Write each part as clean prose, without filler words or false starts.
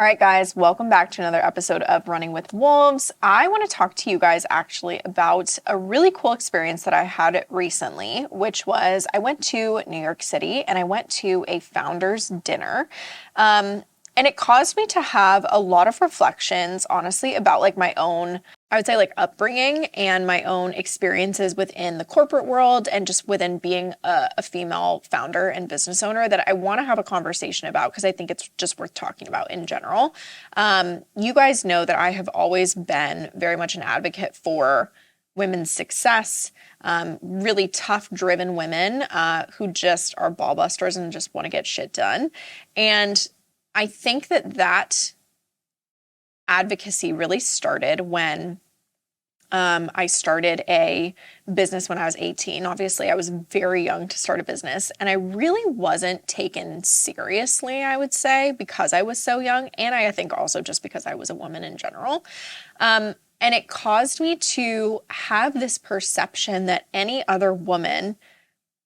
All right, guys, welcome back to another episode of Running with Wolves. I want to talk to you guys actually about a really cool experience that I had recently, which was I went to New York City and I went to a founder's dinner. And it caused me to have a lot of reflections, honestly, about like my own, I would say like upbringing and my own experiences within the corporate world and just within being a female founder and business owner that I want to have a conversation about because I think it's just worth talking about in general. You guys know that I have always been very much an advocate for women's success, really tough, driven women who just are ball busters and just want to get shit done. And I think that advocacy really started when I started a business when I was 18. Obviously, I was very young to start a business, and I really wasn't taken seriously, I would say, because I was so young, and I think also just because I was a woman in general. And it caused me to have this perception that any other woman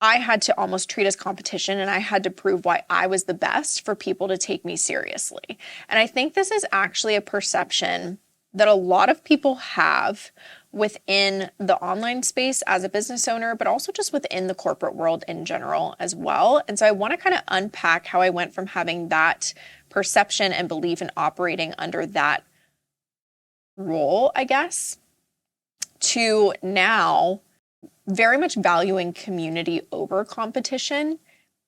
I had to almost treat as competition, and I had to prove why I was the best for people to take me seriously. And I think this is actually a perception that a lot of people have within the online space as a business owner, but also just within the corporate world in general as well. And so I want to kind of unpack how I went from having that perception and belief in operating under that role, I guess, to now very much valuing community over competition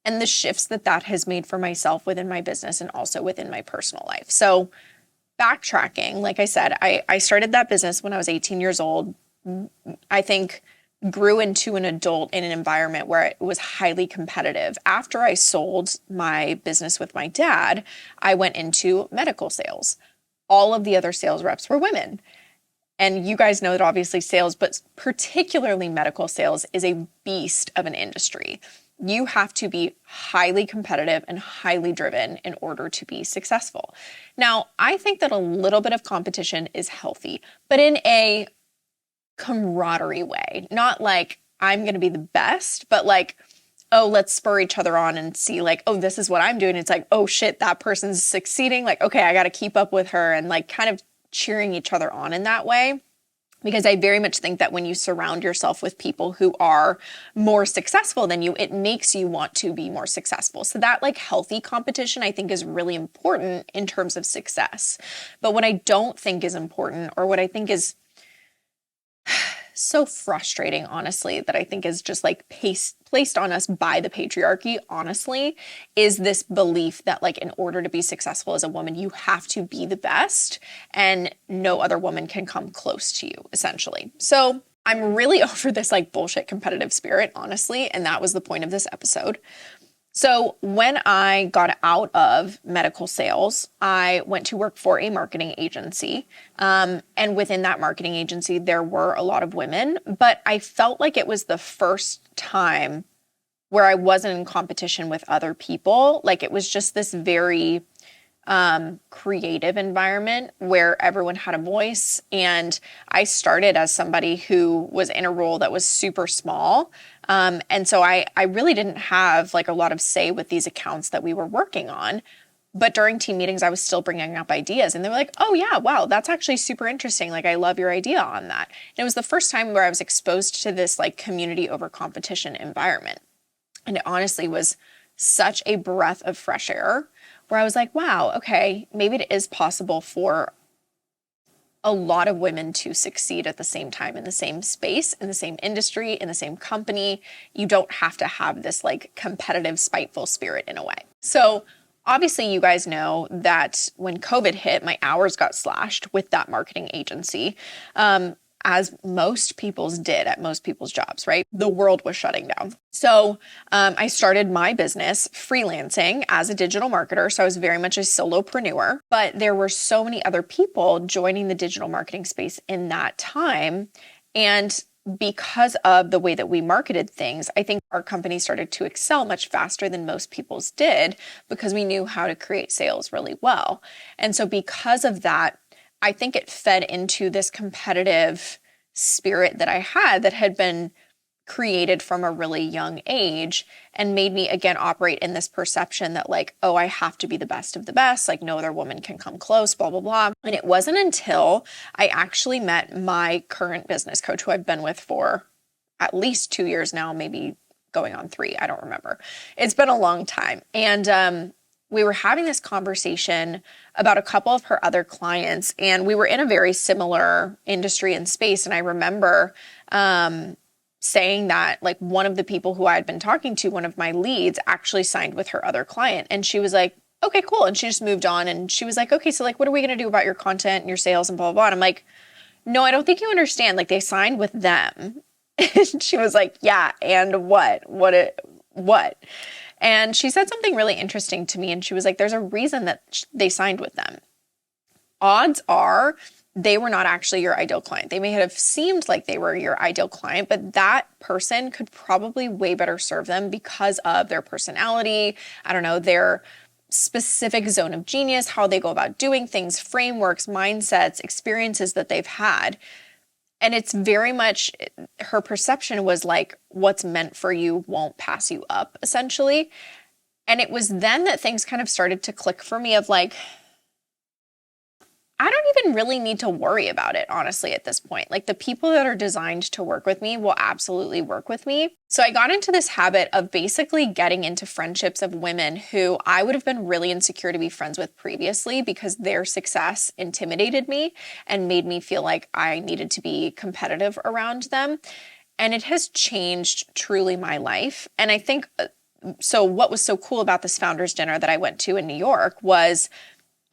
and the shifts that has made for myself within my business and also within my personal life. So backtracking, like I said, I started that business when I was 18 years old. I think grew into an adult in an environment where it was highly competitive. After I sold my business with my dad, I went into medical sales. All of the other sales reps were women. And you guys know that obviously sales, but particularly medical sales, is a beast of an industry. You have to be highly competitive and highly driven in order to be successful. Now, I think that a little bit of competition is healthy, but in a camaraderie way, not like I'm going to be the best, but like, oh, let's spur each other on and see like, oh, this is what I'm doing. It's like, oh shit, that person's succeeding. Like, okay, I got to keep up with her, and like kind of cheering each other on in that way. Because I very much think that when you surround yourself with people who are more successful than you, it makes you want to be more successful. So that like healthy competition, I think, is really important in terms of success. But what I don't think is important, or what I think is so frustrating, honestly, that I think is just like placed on us by the patriarchy, honestly, is this belief that like in order to be successful as a woman, you have to be the best and no other woman can come close to you, essentially. So I'm really over this like bullshit competitive spirit, honestly, and that was the point of this episode. So when I got out of medical sales, I went to work for a marketing agency. And within that marketing agency, there were a lot of women, but I felt like it was the first time where I wasn't in competition with other people. Like it was just this very creative environment where everyone had a voice. And I started as somebody who was in a role that was super small. And so I really didn't have like a lot of say with these accounts that we were working on. But during team meetings, I was still bringing up ideas and they were like, oh yeah, wow, that's actually super interesting. Like, I love your idea on that. And it was the first time where I was exposed to this like community over competition environment. And it honestly was such a breath of fresh air where I was like, wow, okay, maybe it is possible for a lot of women to succeed at the same time in the same space, in the same industry, in the same company. You don't have to have this like competitive, spiteful spirit in a way. So obviously you guys know that when COVID hit, my hours got slashed with that marketing agency. As most people's did at most people's jobs, right? The world was shutting down. So I started my business freelancing as a digital marketer. So I was very much a solopreneur, but there were so many other people joining the digital marketing space in that time. And because of the way that we marketed things, I think our company started to excel much faster than most people's did because we knew how to create sales really well. And so because of that, I think it fed into this competitive spirit that I had that had been created from a really young age and made me again operate in this perception that like, oh, I have to be the best of the best, like no other woman can come close, blah, blah, blah. And it wasn't until I actually met my current business coach, who I've been with for at least 2 years now, maybe going on 3, I don't remember. It's been a long time. And we were having this conversation about a couple of her other clients, and we were in a very similar industry and space. And I remember saying that like one of the people who I had been talking to, one of my leads, actually signed with her other client. And she was like, okay, cool. And she just moved on. And she was like, okay, so like, what are we going to do about your content and your sales and blah, blah, blah. And I'm like, no, I don't think you understand. Like, they signed with them. And she was like, yeah, and what? And she said something really interesting to me. And she was like, there's a reason that they signed with them. Odds are they were not actually your ideal client. They may have seemed like they were your ideal client, but that person could probably way better serve them because of their personality, I don't know, their specific zone of genius, how they go about doing things, frameworks, mindsets, experiences that they've had. And it's very much, her perception was like, what's meant for you won't pass you up, essentially. And it was then that things kind of started to click for me of like, I don't even really need to worry about it, honestly, at this point. Like, the people that are designed to work with me will absolutely work with me. So I got into this habit of basically getting into friendships of women who I would have been really insecure to be friends with previously because their success intimidated me and made me feel like I needed to be competitive around them. And it has changed truly my life. And I think, so what was so cool about this founders dinner that I went to in New York was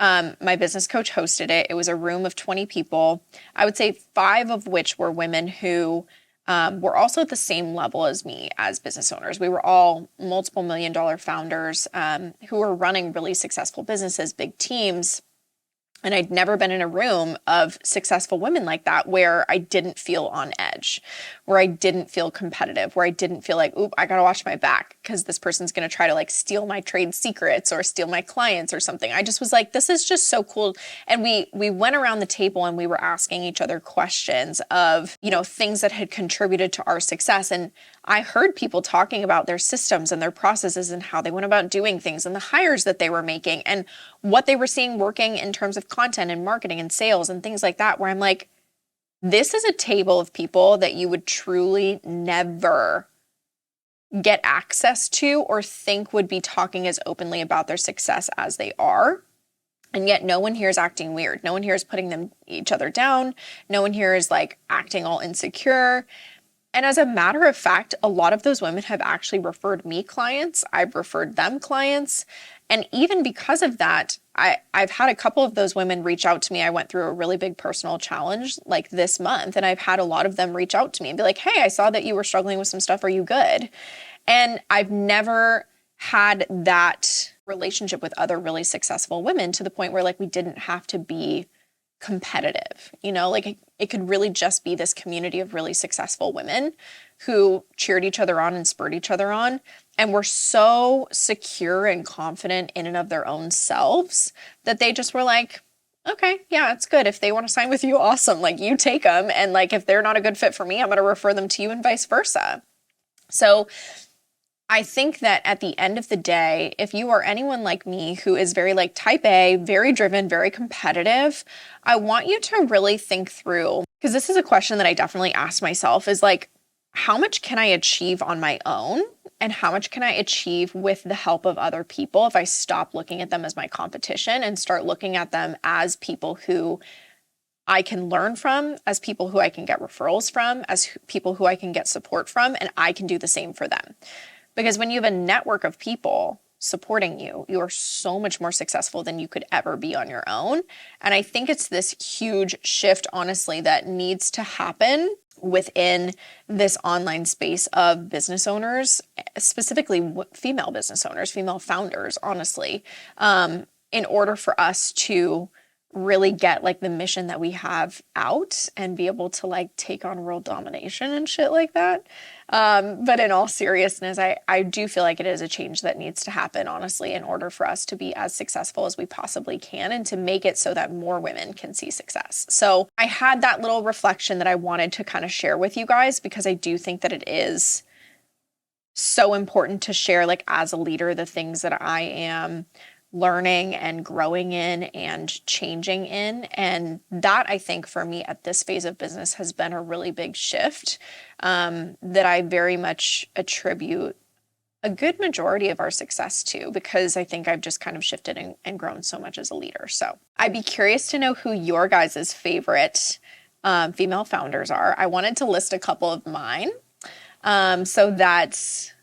my business coach hosted it. It was a room of 20 people. I would say 5 of which were women who were also at the same level as me as business owners. We were all multiple $1-million founders who were running really successful businesses, big teams. And I'd never been in a room of successful women like that where I didn't feel on edge, where I didn't feel competitive, where I didn't feel like, oop, I got to watch my back because this person's going to try to like steal my trade secrets or steal my clients or something. I just was like, this is just so cool. And we went around the table and we were asking each other questions of, you know, things that had contributed to our success. And I heard people talking about their systems and their processes and how they went about doing things and the hires that they were making and what they were seeing working in terms of content and marketing and sales and things like that, where I'm like, this is a table of people that you would truly never get access to or think would be talking as openly about their success as they are. And yet no one here is acting weird. No one here is putting each other down. No one here is like acting all insecure. And as a matter of fact, a lot of those women have actually referred me clients. I've referred them clients. And even because of that, I've had a couple of those women reach out to me. I went through a really big personal challenge like this month, and I've had a lot of them reach out to me and be like, hey, I saw that you were struggling with some stuff. Are you good? And I've never had that relationship with other really successful women to the point where like we didn't have to be competitive, you know, like it could really just be this community of really successful women who cheered each other on and spurred each other on. And were so secure and confident in and of their own selves that they just were like, okay, yeah, it's good. If they want to sign with you, awesome. Like, you take them. And like, if they're not a good fit for me, I'm going to refer them to you and vice versa. So I think that at the end of the day, if you are anyone like me who is very like type A, very driven, very competitive, I want you to really think through, because this is a question that I definitely ask myself, is like, how much can I achieve on my own? And how much can I achieve with the help of other people if I stop looking at them as my competition and start looking at them as people who I can learn from, as people who I can get referrals from, as people who I can get support from, and I can do the same for them. Because when you have a network of people supporting you, you are so much more successful than you could ever be on your own. And I think it's this huge shift, honestly, that needs to happen within this online space of business owners, specifically female business owners, female founders, honestly, in order for us to really get like the mission that we have out and be able to like take on world domination and shit like that. But in all seriousness, I do feel like it is a change that needs to happen, honestly, in order for us to be as successful as we possibly can and to make it so that more women can see success. So I had that little reflection that I wanted to kind of share with you guys, because I do think that it is so important to share, like as a leader, the things that I am learning and growing in and changing in. And that, I think, for me at this phase of business has been a really big shift, that I very much attribute a good majority of our success to, because I think I've just kind of shifted and grown so much as a leader. So I'd be curious to know who your guys' favorite female founders are. I wanted to list a couple of mine, so that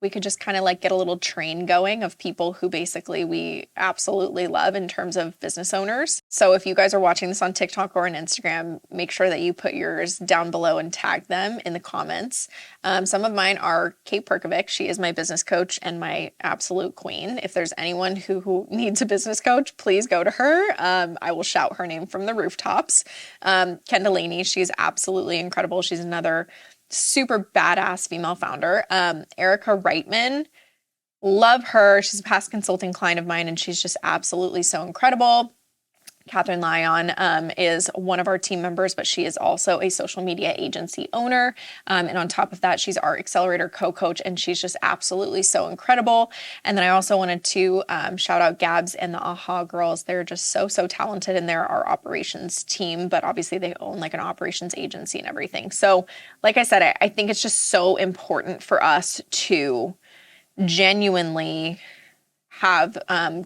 we could just kind of like get a little train going of people who basically we absolutely love in terms of business owners. So if you guys are watching this on TikTok or on Instagram, make sure that you put yours down below and tag them in the comments. Some of mine are Kate Perkovic. She is my business coach and my absolute queen. If there's anyone who needs a business coach, please go to her. I will shout her name from the rooftops. Ken Delaney, she's absolutely incredible. She's another super badass female founder. Erica Reitman, love her. She's a past consulting client of mine, and she's just absolutely so incredible. Catherine Lyon is one of our team members, but she is also a social media agency owner. And on top of that, she's our accelerator co-coach, and she's just absolutely so incredible. And then I also wanted to shout out Gabs and the AHA girls. They're just so talented, and they're our operations team, but obviously they own like an operations agency and everything. So like I said, I think it's just so important for us to genuinely have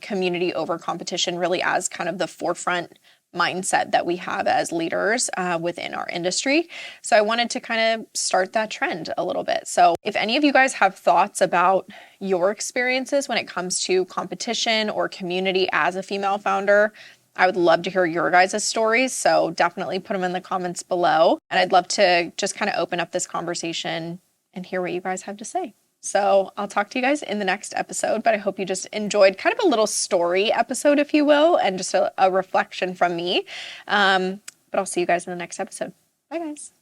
community over competition really as kind of the forefront mindset that we have as leaders within our industry. So I wanted to kind of start that trend a little bit. So if any of you guys have thoughts about your experiences when it comes to competition or community as a female founder, I would love to hear your guys' stories. So definitely put them in the comments below. And I'd love to just kind of open up this conversation and hear what you guys have to say. So I'll talk to you guys in the next episode, but I hope you just enjoyed kind of a little story episode, if you will, and just a reflection from me. But I'll see you guys in the next episode. Bye, guys.